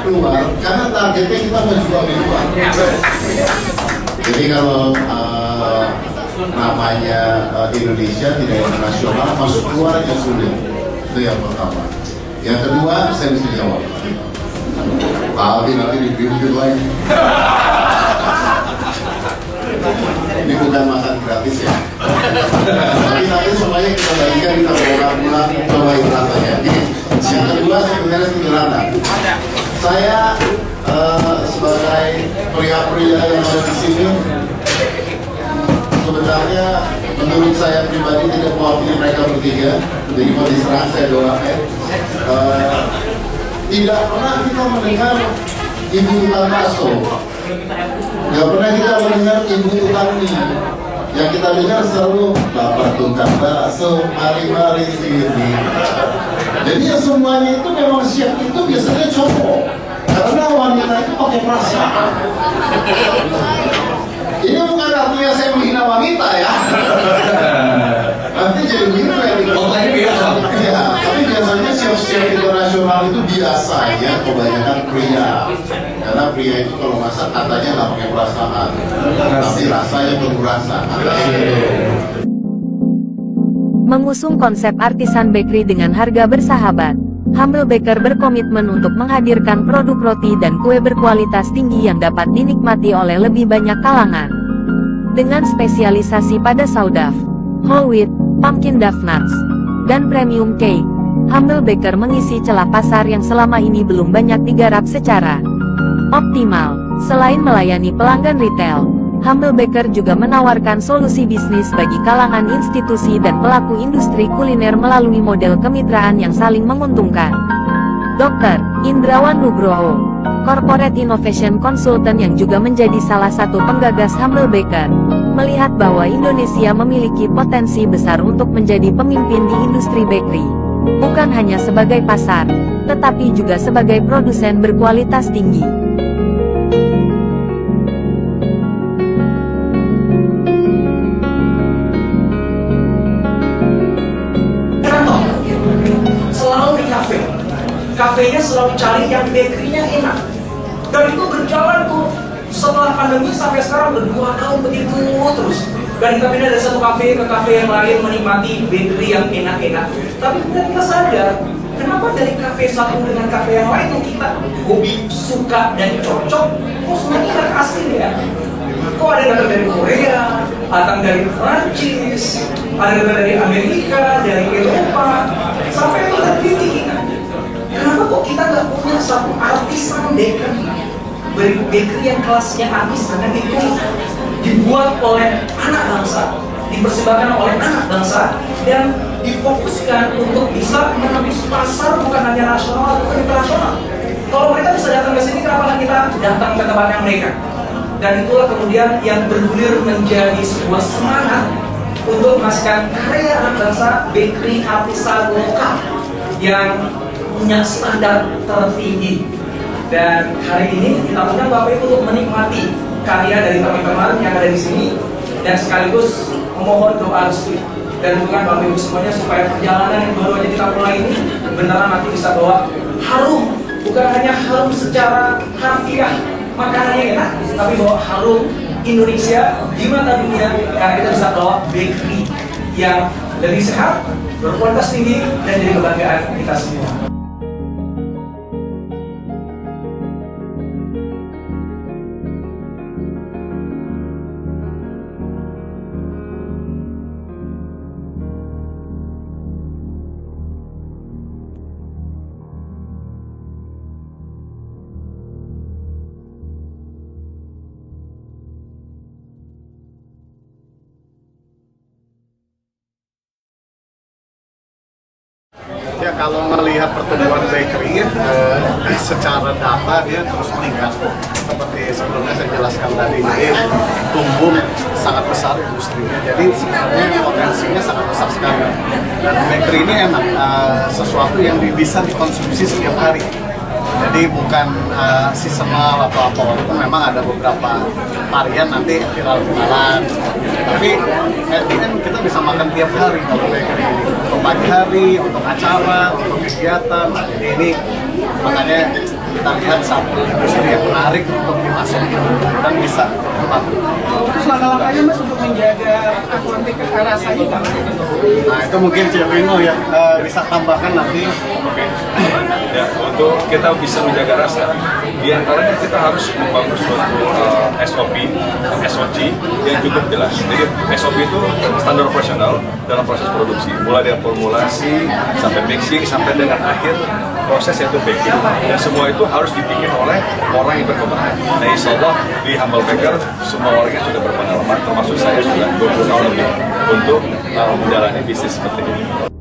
keluar karena targetnya kita mau jual di luar. Jadi kalau namanya Indonesia tidak internasional, masuk keluar aja sulit. Itu yang pertama. Yang kedua, saya mesti jawab. Tapi nanti review lagi. Ini bukan makan gratis ya. Tapi nanti semuanya kita bagikan, kita pulang cobain rasanya. Yang kedua sebenarnya sederhana. Saya sebagai pria-pria yang ada di sini, sebenarnya menurut saya pribadi tidak mewakili mereka bertiga. Jadi mau diserang saya doakan. Tidak pernah kita mendengar ibu tukang bakso. Tidak pernah kita mendengar ibu tukang mie. Yang kita dengar selalu bapak tukang bakso, mari-mari sini. Jadi ya semuanya itu memang chef itu biasanya cowok. Karena wanita itu pakai perasaan. Ini bukan artinya saya menghina wanita ya. Nanti jadi begitu ya. Pokoknya biasa. Ya, tapi biasanya chef-chef internasional itu biasanya kebanyakan pria. Karena pria itu kalau masak katanya nggak pakai perasaan, tapi rasanya penuh rasa. Mengusung konsep artisan bakery dengan harga bersahabat, Humble Baker berkomitmen untuk menghadirkan produk roti dan kue berkualitas tinggi yang dapat dinikmati oleh lebih banyak kalangan. Dengan spesialisasi pada sourdough, whole wheat, pumpkin duff nuts, dan premium cake, Humble Baker mengisi celah pasar yang selama ini belum banyak digarap secara optimal. Selain melayani pelanggan retail, Humble Baker juga menawarkan solusi bisnis bagi kalangan institusi dan pelaku industri kuliner melalui model kemitraan yang saling menguntungkan. Dr. Indrawan Nugroho, Corporate Innovation Consultant yang juga menjadi salah satu penggagas Humble Baker, melihat bahwa Indonesia memiliki potensi besar untuk menjadi pemimpin di industri bakery, bukan hanya sebagai pasar, tetapi juga sebagai produsen berkualitas tinggi. Kafenya selalu cari yang bakery-nya enak, dan itu berjalan tuh setelah pandemi sampai sekarang udah 2 tahun begitu terus. Dan kita pindah dari satu kafe ke kafe yang lain menikmati bakery yang enak-enak. Tapi kita sadar, kenapa dari kafe satu dengan kafe yang lain yang kita hobi, suka dan cocok, kok semuanya tidak asing ya? Kok ada yang datang dari Korea, datang dari Prancis, ada yang datang dari Amerika, dari Eropa, sampai itu terpilih kita. Kenapa kok kita nggak punya satu artisan bakery yang kelasnya artisan dan itu dibuat oleh anak bangsa, dipersembahkan oleh anak bangsa, dan difokuskan untuk bisa menembus pasar bukan hanya nasional atau internasional. Kalau mereka bisa datang ke sini, kenapa kita datang ke tempatnya mereka? Dan itulah kemudian yang bergulir menjadi sebuah semangat untuk menghasilkan karya anak bangsa, bakery artisan lokal yang punya standar tertinggi. Dan hari ini kita undang Bapak Ibu untuk menikmati karya dari teman-teman yang ada di sini, dan sekaligus memohon doa restu dan dukungan Bapak Ibu semuanya supaya perjalanan yang baru aja kita mulai ini beneran nanti bisa bawa harum, bukan hanya harum secara harfiah makanannya enak, tapi bawa harum Indonesia di mata dunia karena kita bisa bawa bakery yang lebih sehat, berkualitas tinggi, dan jadi kebanggaan kita semua. Ya, kalau melihat pertumbuhan bakery secara data dia terus meningkat seperti sebelumnya saya jelaskan tadi, jadi tumbuh sangat besar industrinya, jadi sebenarnya potensinya sangat besar sekali, dan bakery ini enak, sesuatu yang bisa dikonsumsi setiap hari, jadi bukan seasonal atau apa, walaupun memang ada beberapa varian nanti viral-viralan, tapi at the end kita bisa makan tiap hari kalau bakery ini, untuk pagi hari, untuk acara, untuk kegiatan. Jadi ini makanya kita lihat satu industri yang menarik untuk dimasuki dan bisa membantu. Terus langkah-langkahnya Mas untuk menjaga authentic rasanya Pak? Nah itu mungkin Cik Rino ya bisa tambahkan nanti. Oke. Ya, untuk kita bisa menjaga rasa, di antaranya kita harus membangun suatu SOP, SOG yang cukup jelas. Jadi SOP itu standar operasional dalam proses produksi, mulai dari formulasi sampai mixing sampai dengan akhir proses yaitu baking. Dan semua itu harus dibikin oleh orang yang berkompeten. Nah, insya Allah di Humble Baker semua orangnya sudah berpengalaman, termasuk saya sudah 20 tahun lebih untuk menjalani bisnis seperti ini.